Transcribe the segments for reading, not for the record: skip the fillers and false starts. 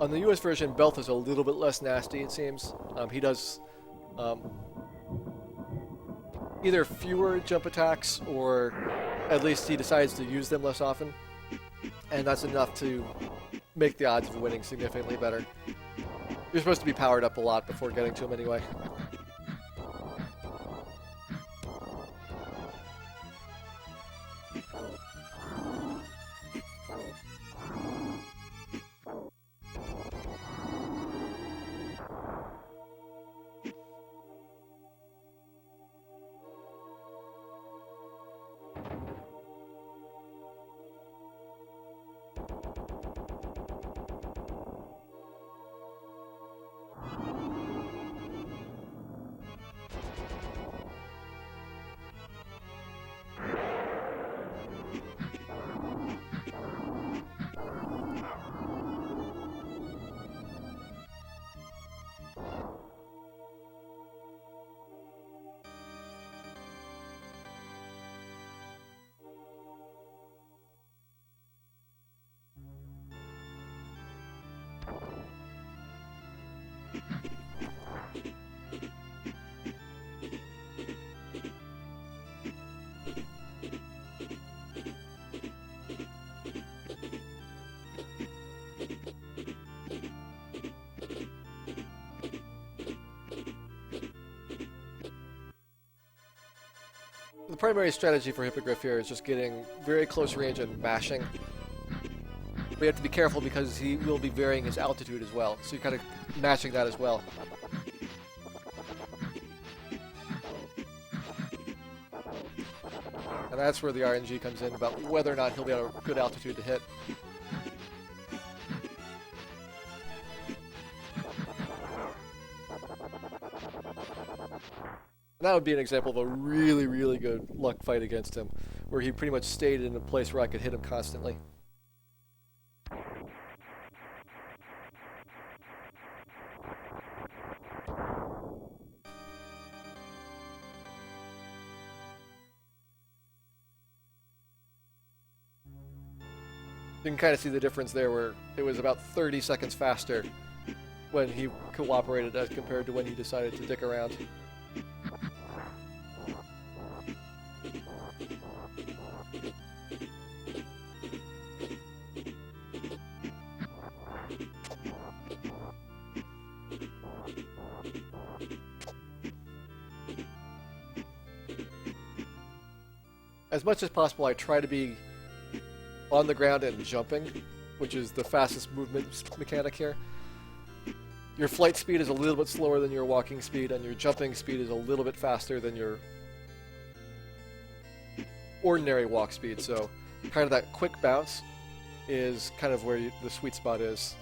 On the US version, Belth is a little bit less nasty, it seems. He does either fewer jump attacks, or at least he decides to use them less often. And that's enough to make the odds of winning significantly better. You're supposed to be powered up a lot before getting to him anyway. The primary strategy for Hippogriff here is just getting very close range and mashing. We have to be careful because he will be varying his altitude as well, so you're kind of matching that as well. And that's where the RNG comes in, about whether or not he'll be at a good altitude to hit. And that would be an example of a really, really good luck fight against him, where he pretty much stayed in a place where I could hit him constantly. You can kind of see the difference there, where it was about 30 seconds faster when he cooperated as compared to when he decided to dick around. As much as possible, I try to be on the ground and jumping, which is the fastest movement mechanic here. Your flight speed is a little bit slower than your walking speed, and your jumping speed is a little bit faster than your ordinary walk speed, so kind of that quick bounce is kind of where the sweet spot is.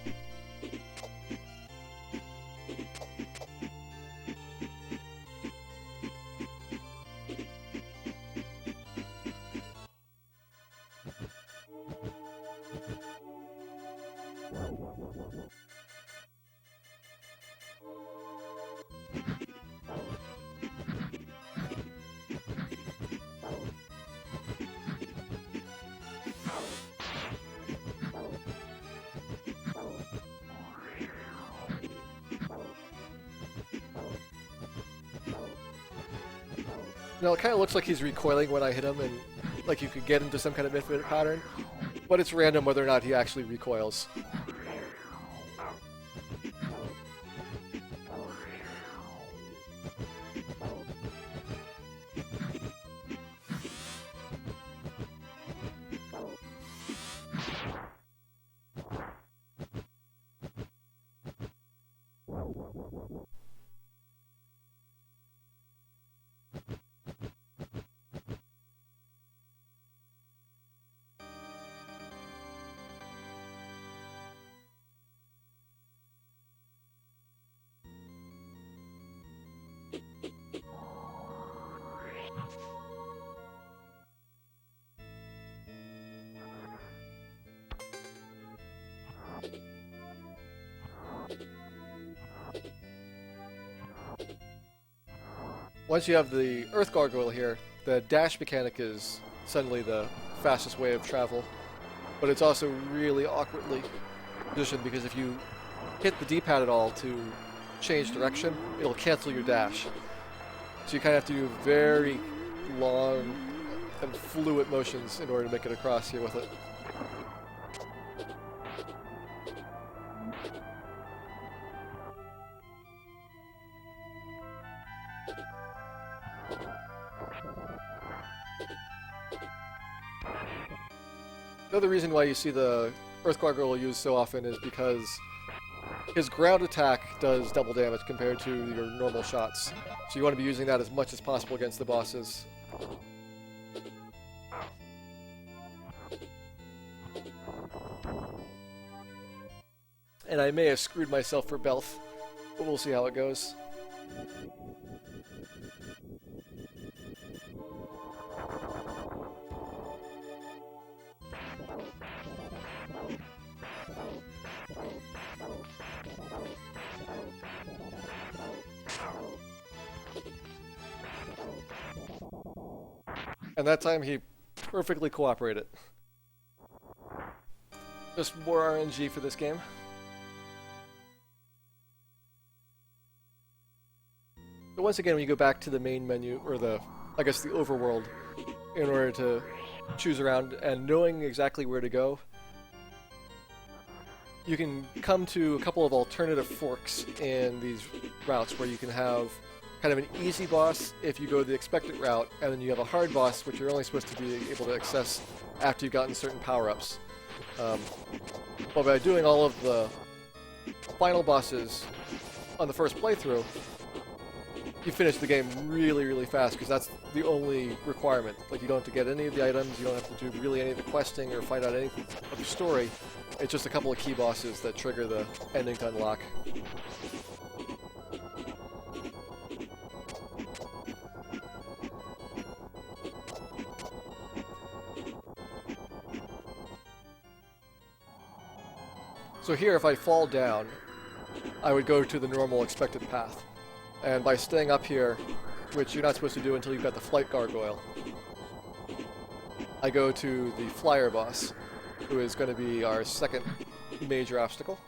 Now, it kind of looks like he's recoiling when I hit him, and like you could get into some kind of infinite pattern, but it's random whether or not he actually recoils. Once you have the Earth Gargoyle here, the dash mechanic is suddenly the fastest way of travel, but it's also really awkwardly positioned because if you hit the D-pad at all to change direction, it'll cancel your dash. So you kind of have to do very long and fluid motions in order to make it across here with it. Another reason why you see the Earth Gargoyle used so often is because his ground attack does double damage compared to your normal shots. So you want to be using that as much as possible against the bosses. And I may have screwed myself for Belth, but we'll see how it goes. And that time he perfectly cooperated. Just more RNG for this game. But once again, when you go back to the main menu, or the overworld, in order to choose around, and knowing exactly where to go, you can come to a couple of alternative forks in these routes where you can have kind of an easy boss if you go the expected route, and then you have a hard boss which you're only supposed to be able to access after you've gotten certain power-ups. But by doing all of the final bosses on the first playthrough, you finish the game really, really fast, because that's the only requirement. Like, you don't have to get any of the items, you don't have to do really any of the questing or find out anything of the story. It's just a couple of key bosses that trigger the ending to unlock. So here, if I fall down, I would go to the normal expected path. And by staying up here, which you're not supposed to do until you've got the flight gargoyle, I go to the flyer boss, who is going to be our second major obstacle.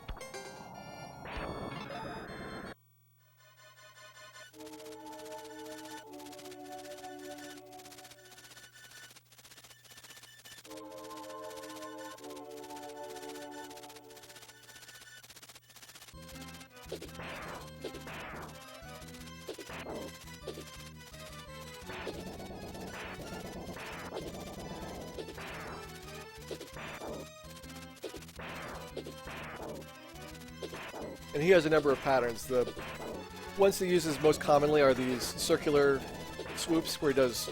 And he has a number of patterns. The ones he uses most commonly are these circular swoops where he does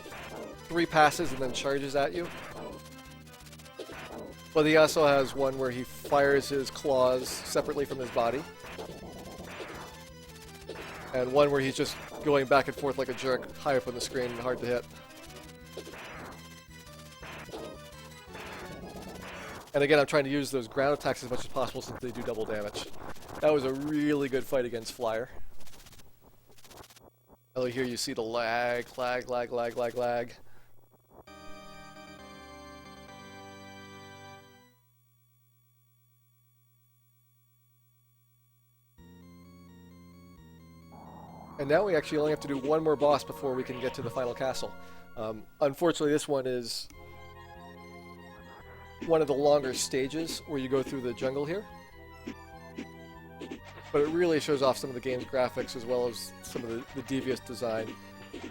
3 passes and then charges at you. But he also has one where he fires his claws separately from his body. And one where he's just going back and forth like a jerk, high up on the screen and hard to hit. And again, I'm trying to use those ground attacks as much as possible since they do double damage. That was a really good fight against Flyer. Oh, here you see the lag. And now we actually only have to do one more boss before we can get to the final castle. Unfortunately, this one is one of the longer stages where you go through the jungle here. But it really shows off some of the game's graphics as well as some of the devious design.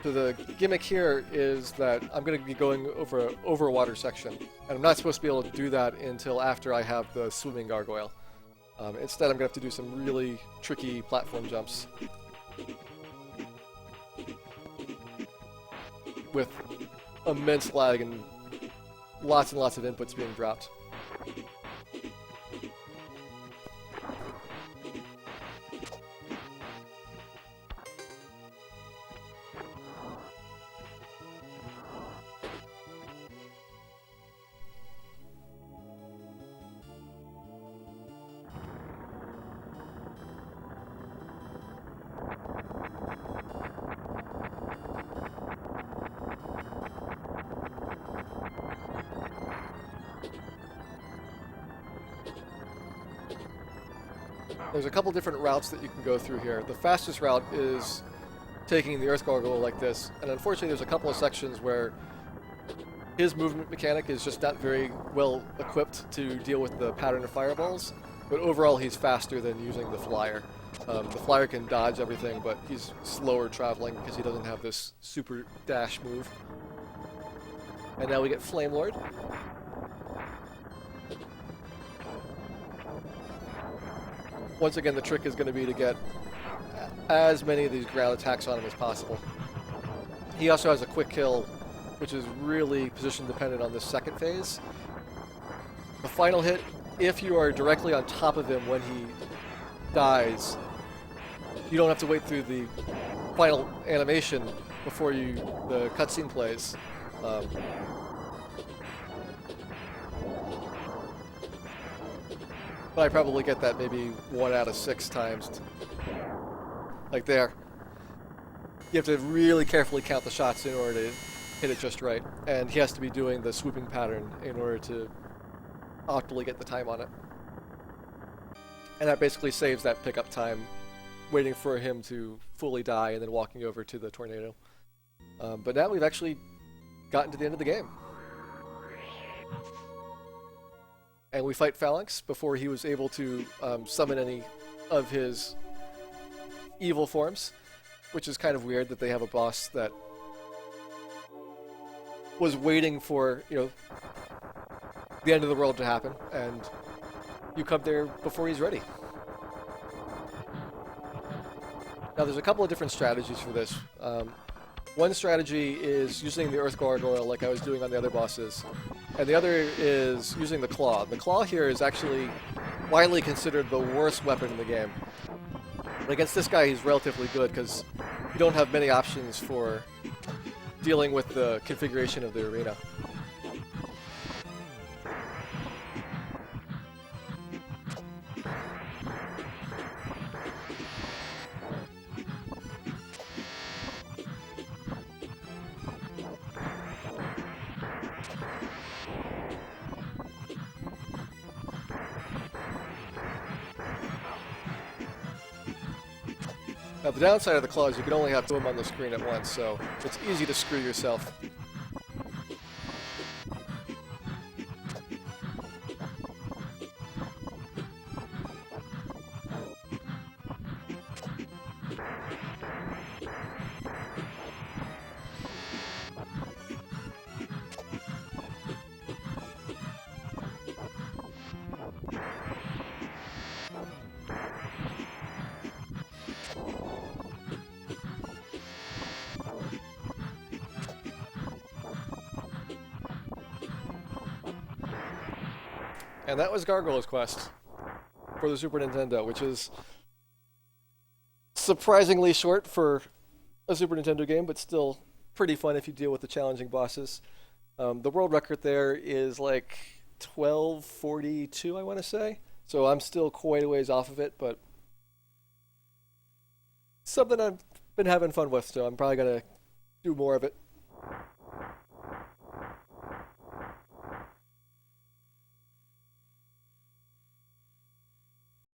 So the gimmick here is that I'm going to be going over a water section, and I'm not supposed to be able to do that until after I have the swimming gargoyle. Instead, I'm going to have to do some really tricky platform jumps with immense lag and lots of inputs being dropped. There's a couple different routes that you can go through here. The fastest route is taking the Earth Gargoyle like this, and unfortunately there's a couple of sections where his movement mechanic is just not very well equipped to deal with the pattern of fireballs, but overall he's faster than using the flyer. The flyer can dodge everything, but he's slower traveling because he doesn't have this super dash move. And now we get Flame Lord. Once again, the trick is going to be to get as many of these ground attacks on him as possible. He also has a quick kill, which is really position dependent on this second phase. The final hit, if you are directly on top of him when he dies, you don't have to wait through the final animation before the cutscene plays. But I probably get that maybe 1 out of 6 times. Like there. You have to really carefully count the shots in order to hit it just right. And he has to be doing the swooping pattern in order to optimally get the time on it. And that basically saves that pickup time, waiting for him to fully die and then walking over to the tornado. But now we've actually gotten to the end of the game. And we fight Phalanx before he was able to summon any of his evil forms, which is kind of weird that they have a boss that was waiting for, the end of the world to happen, and you come there before he's ready. Now there's a couple of different strategies for this. One strategy is using the Earth Gargoyle like I was doing on the other bosses, and the other is using the Claw. The Claw here is actually widely considered the worst weapon in the game. But against this guy he's relatively good because you don't have many options for dealing with the configuration of the arena. Now the downside of the claw is you can only have 2 of them on the screen at once, so it's easy to screw yourself. And that was Gargoyle's Quest for the Super Nintendo, which is surprisingly short for a Super Nintendo game, but still pretty fun if you deal with the challenging bosses. The world record there is like 12:42, I want to say. So I'm still quite a ways off of it, but something I've been having fun with, so I'm probably going to do more of it.